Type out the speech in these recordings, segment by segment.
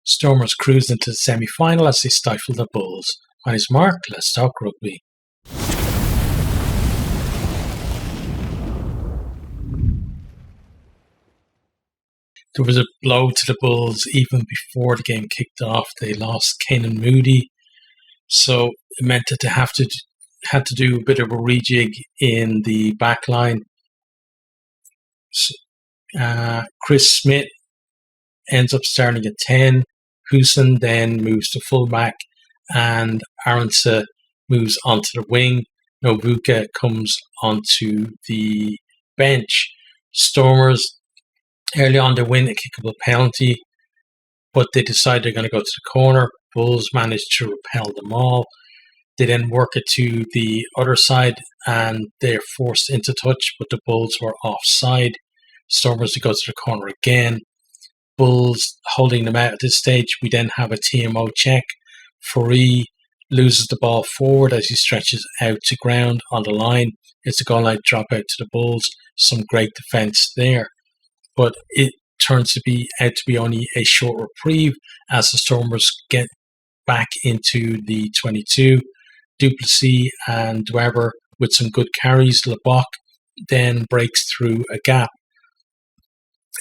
Stormers cruised into the semi-final as they stifled the Bulls. My name's Mark, let's talk rugby. There was a blow to the Bulls even before the game kicked off. They lost Kane Moody, so it meant that they had to do a bit of a rejig in the back line. So, Chris Smith ends up starting at 10. Hussein then moves to fullback, and Aronsa moves onto the wing. Novuka comes onto the bench. Stormers, early on, they win a kickable penalty, but they decide they're going to go to the corner. Bulls manage to repel them all. They then work it to the other side, and they're forced into touch, but the Bulls were offside. Stormers to go to the corner again. Bulls holding them out at this stage. We then have a TMO check. Fourie loses the ball forward as he stretches out to ground on the line. It's a goal line drop out to the Bulls. Some great defence there. But it turns out to be only a short reprieve as the Stormers get back into the 22. Duplessis and Weber with some good carries. Lebock then breaks through a gap.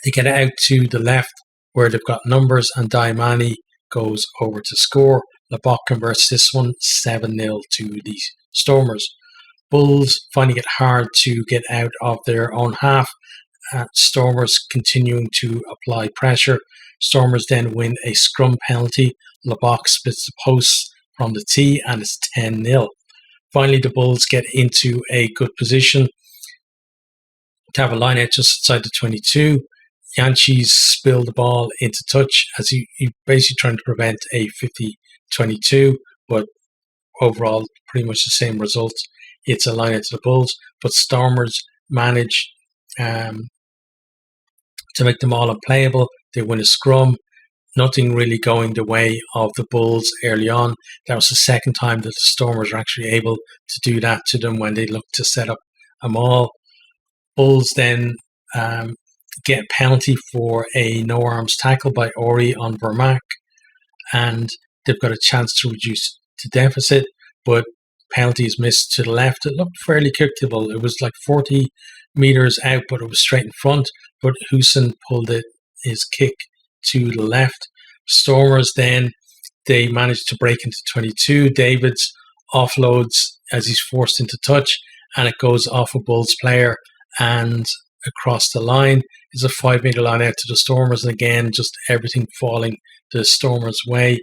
They get out to the left where they've got numbers, and Diamani goes over to score. Lebock converts this one 7-0 to the Stormers. Bulls finding it hard to get out of their own half. Stormers continuing to apply pressure. Stormers then win a scrum penalty. Lebock splits the posts from the tee, and it's 10-0. Finally, the Bulls get into a good position to have a line out just outside the 22. Yanchis spill the ball into touch as he basically trying to prevent a 50-22, but overall pretty much the same result. It's a line out to the Bulls, but Stormers manage to make them all unplayable. They win a scrum. Nothing really going the way of the Bulls early on. That was the second time that the Stormers were actually able to do that to them when they looked to set up a maul. Bulls then get a penalty for a no-arms tackle by Ori on Vermaak, and they've got a chance to reduce the deficit, but penalty is missed to the left. It looked fairly kickable. It was like 40 metres out, but it was straight in front, but Hussein pulled his kick to the left. Stormers then, they managed to break into 22. Davids offloads as he's forced into touch, and it goes off a Bulls player and across the line. Is a 5-metre line out to the Stormers, and again, just everything falling the Stormers' way.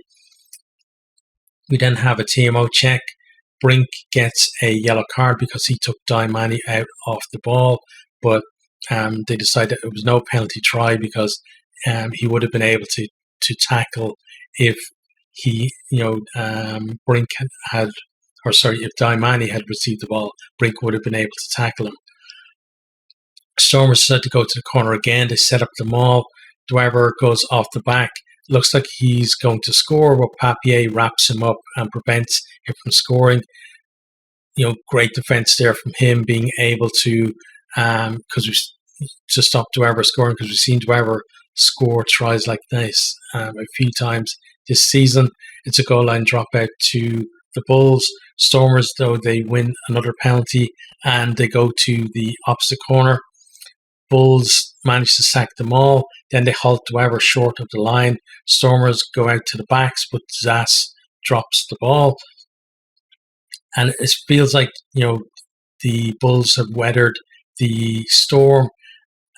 We then have a TMO check. Brink gets a yellow card because he took Diamani out off the ball, but they decided it was no penalty try because he would have been able to tackle if Brink if Diamani had received the ball, Brink would have been able to tackle him. Stormers decide to go to the corner again. They set up the maul. Dweber goes off the back. Looks like he's going to score, but Papier wraps him up and prevents him from scoring. Great defense there from him, being able to stop Dweber scoring, because we've seen Dweber score tries like this a few times this season. It's a goal line drop out to the Bulls. Stormers, though, they win another penalty and they go to the opposite corner. Bulls manage to sack them all. Then they halt Dweber short of the line. Stormers go out to the backs, but Zas drops the ball. And it feels like, the Bulls have weathered the storm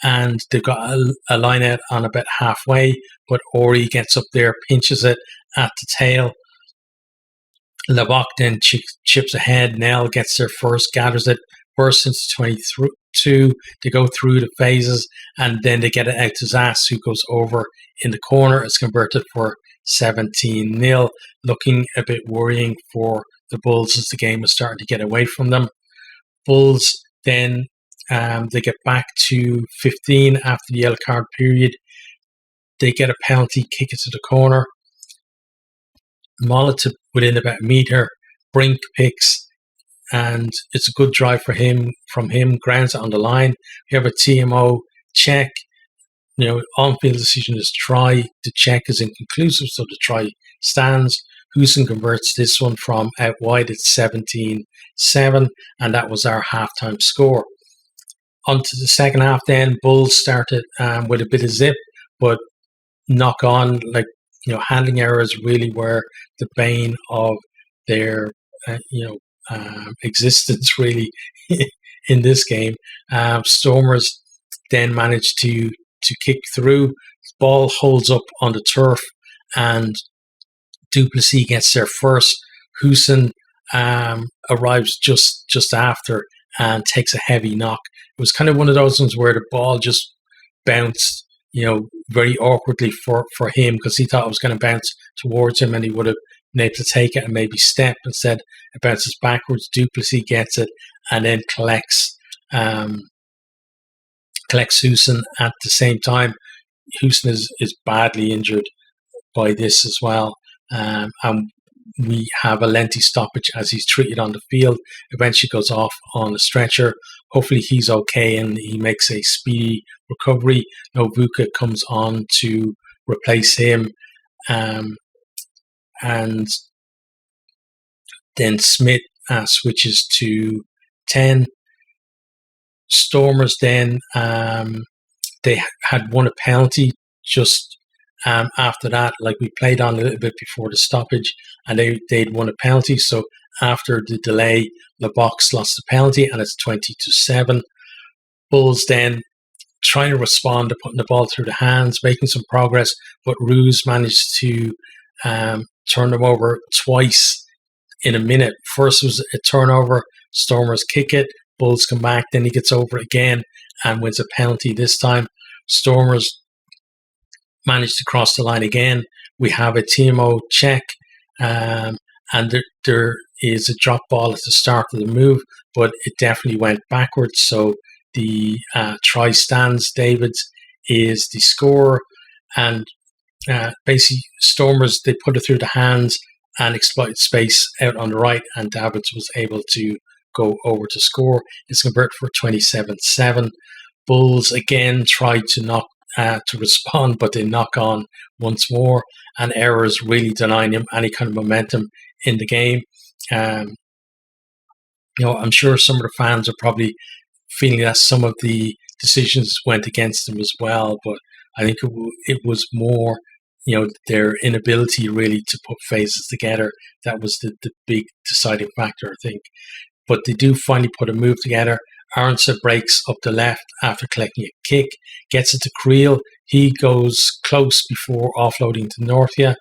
and they've got a line out on about halfway, but Ori gets up there, pinches it at the tail. Lebock then chips ahead. Nell gets there first, gathers it, bursts into 22. They go through the phases, and then they get it out to Zas, who goes over in the corner. It's converted for 17-0. Looking a bit worrying for the Bulls as the game is starting to get away from them. Bulls then they get back to 15 after the yellow card period. They get a penalty, kick it to the corner. Mollett within about a metre. Brink picks, and it's a good drive from him. Grounds it on the line. We have a TMO check. on-field decision is try. The check is inconclusive, so the try stands. Houston converts this one from out wide. It's 17-7, and that was our halftime score. On to the second half then, Bulls started with a bit of zip, but knock on, handling errors really were the bane of their, existence really in this game. Stormers then managed to kick through. Ball holds up on the turf, and Duplessis gets there first. Houston arrives just after and takes a heavy knock. It was kind of one of those ones where the ball just bounced, very awkwardly for him, because he thought it was going to bounce towards him and he would have been able to take it and maybe step. Instead, it bounces backwards. Duplessis gets it and then collects Houston at the same time. Houston is badly injured by this as well. And we have a lengthy stoppage as he's treated on the field. Eventually goes off on a stretcher. Hopefully he's okay and he makes a speedy recovery. Novuka comes on to replace him. And then Smith switches to 10. Stormers then, they had won a penalty just after that. We played on a little bit before the stoppage, and they'd won a penalty. So after the delay, LeBox lost the penalty, and it's 20-7. Bulls then trying to respond to putting the ball through the hands, making some progress, but Ruse managed to turn them over twice in a minute. First was a turnover, Stormers kick it, Bulls come back, then he gets over again and wins a penalty this time. Stormers managed to cross the line again. We have a TMO check, and there is a drop ball at the start of the move, but it definitely went backwards. So the try stands. Davids is the scorer, and basically Stormers, they put it through the hands and exploited space out on the right, and Davids was able to go over to score. It's converted for 27-7. Bulls again tried to respond, but they knock on once more, and errors really denying him any kind of momentum in the game. I'm sure some of the fans are probably feeling that some of the decisions went against them as well, but I think it was more, their inability really to put phases together. That was the big deciding factor, I think. But they do finally put a move together. Aronson breaks up the left after collecting a kick, gets it to Creel. He goes close before offloading to Northia,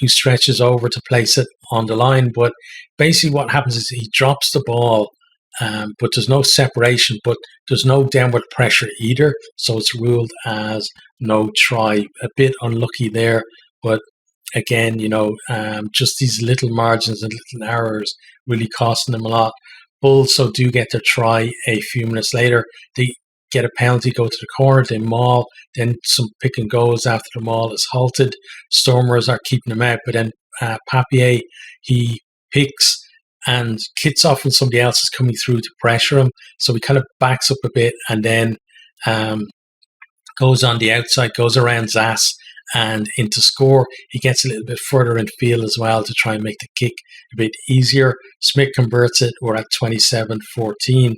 who stretches over to place it on the line. But basically what happens is he drops the ball, but there's no separation, but there's no downward pressure either. So it's ruled as no try. A bit unlucky there, but again, just these little margins and little errors really costing them a lot. Bulls so do get their try a few minutes later. They get a penalty, go to the corner, they maul, then some pick and goes after the maul is halted. Stormers are keeping them out, but then Papier, he picks and kits off when somebody else is coming through to pressure him. So he kind of backs up a bit and then goes on the outside, goes around Zass and into score. He gets a little bit further in field as well to try and make the kick a bit easier. Smith converts it. We're at 27-14.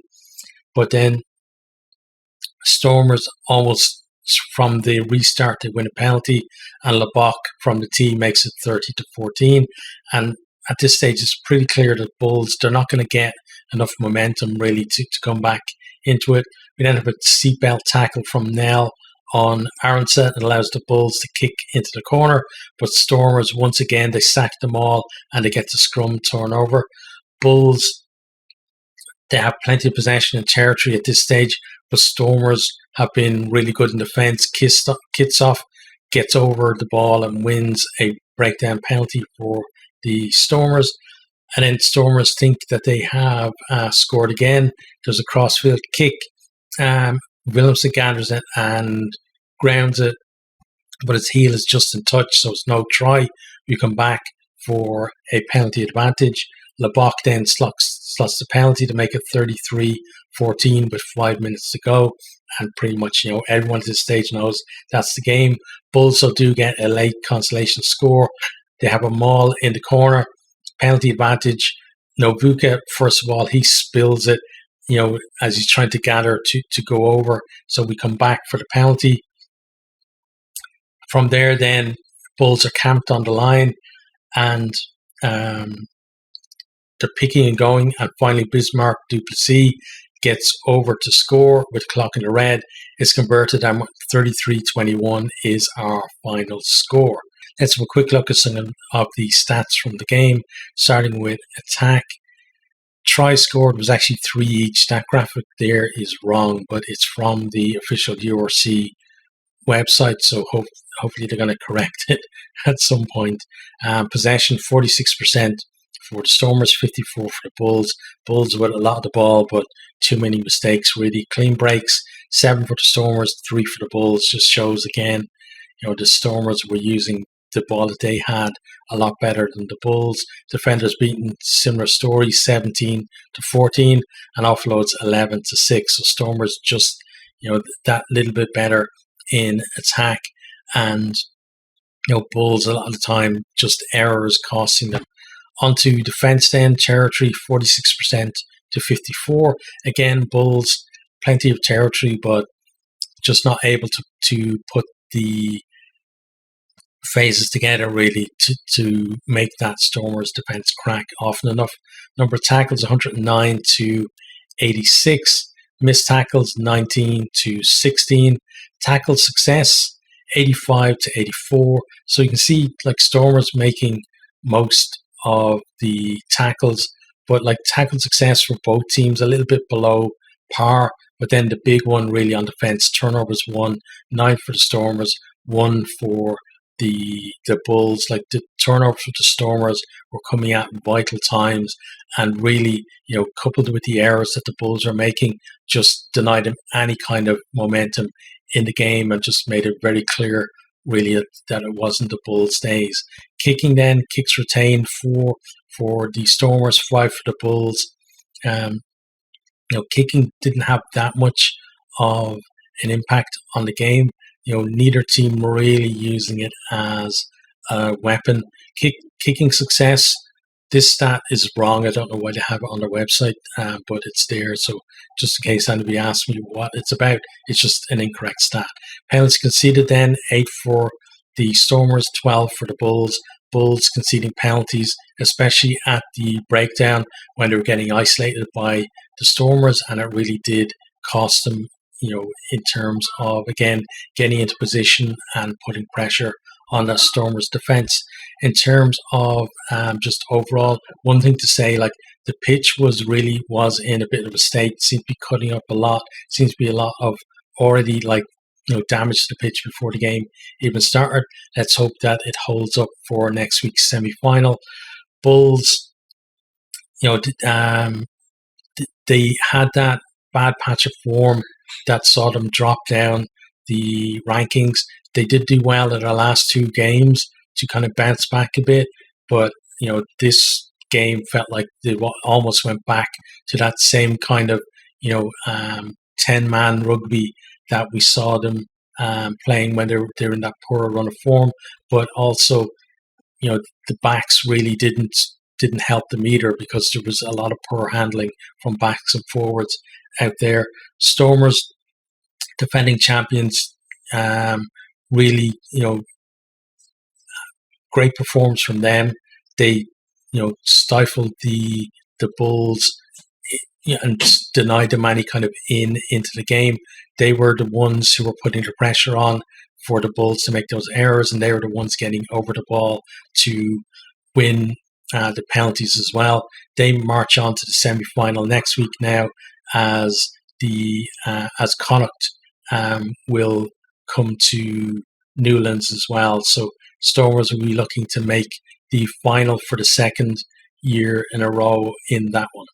But then Stormers almost from the restart, they win a penalty, and LeBoc from the tee makes it 30-14. And at this stage, it's pretty clear that Bulls, they're not going to get enough momentum really to come back into it. We then have a seatbelt tackle from Nell on Aronson. It allows the Bulls to kick into the corner, but Stormers, once again, they sack them all and they get the scrum turnover. Bulls, they have plenty of possession and territory at this stage, but Stormers have been really good in defence. Kitsoff gets over the ball and wins a breakdown penalty for the Stormers. And then Stormers think that they have scored again. There's a crossfield kick. Williamson gathers it and grounds it, but his heel is just in touch, so it's no try. We come back for a penalty advantage. LeBoc then slots the penalty to make it 14 with 5 minutes to go. And pretty much, everyone at this stage knows that's the game. Bulls so do get a late consolation score. They have a maul in the corner, penalty advantage. Nobuka, first of all, he spills it, as he's trying to gather to go over. So we come back for the penalty. From there, then, Bulls are camped on the line, and they're picking and going, and finally Bismarck Duplessis gets over to score with clock in the red. It's converted, and 33-21 is our final score. Let's have a quick look at some of the stats from the game, starting with attack. Try scored was actually 3 each. That graphic there is wrong, but it's from the official URC website, so hopefully they're going to correct it at some point. Possession 46% for the Stormers, 54% for the Bulls. Bulls with a lot of the ball, but too many mistakes really. Clean breaks, 7 for the Stormers, 3 for the Bulls. Just shows again, the Stormers were using the ball that they had a lot better than the Bulls. Defenders beaten, similar story, 17-14, and offloads 11-6. So Stormers just, that little bit better in attack, and Bulls a lot of the time just errors costing them. Onto defense then, territory 46% to 54%. Again, Bulls plenty of territory, but just not able to put the phases together really to make that Stormers defense crack often enough. Number of tackles 109 to 86. Missed tackles 19 to 16. Tackle success 85 to 84. So you can see like Stormers making most of the tackles, but like tackle success for both teams a little bit below par. But then the big one really on defense, turnovers 1, 9 for the Stormers, 1 for the Bulls. Like the turnovers for the Stormers were coming at vital times, and really, coupled with the errors that the Bulls are making, just denied them any kind of momentum in the game, and just made it very clear really that it wasn't the Bulls' days. Kicking then, kicks retained 4 for the Stormers, 5 for the Bulls. Kicking didn't have that much of an impact on the game. Neither team were really using it as a weapon. Kicking success, this stat is wrong. I don't know why they have it on their website, but it's there. So just in case anybody asks me what it's about, it's just an incorrect stat. Penalties conceded then, 8 for the Stormers, 12 for the Bulls. Bulls conceding penalties, especially at the breakdown when they were getting isolated by the Stormers, and it really did cost them, in terms of, again, getting into position and putting pressure on the Stormers' defense. In terms of just overall, one thing to say, like the pitch was in a bit of a state, seemed to be cutting up a lot, seems to be a lot of already damage to the pitch before the game even started. Let's hope that it holds up for next week's semi-final. Bulls, they had that bad patch of form that saw them drop down the rankings. They did do well in their last 2 games to kind of bounce back a bit, but this game felt like they almost went back to that same kind of 10-man rugby that we saw them playing when they're in that poor run of form. But also, the backs really didn't help them either, because there was a lot of poor handling from backs and forwards out there. Stormers, defending champions, really, great performance from them. They, stifled the Bulls and denied them any kind of into the game. They were the ones who were putting the pressure on for the Bulls to make those errors, and they were the ones getting over the ball to win the penalties as well. They march on to the semi-final next week now, as Connacht will come to Newlands as well. So Stormers will be looking to make the final for the second year in a row in that one.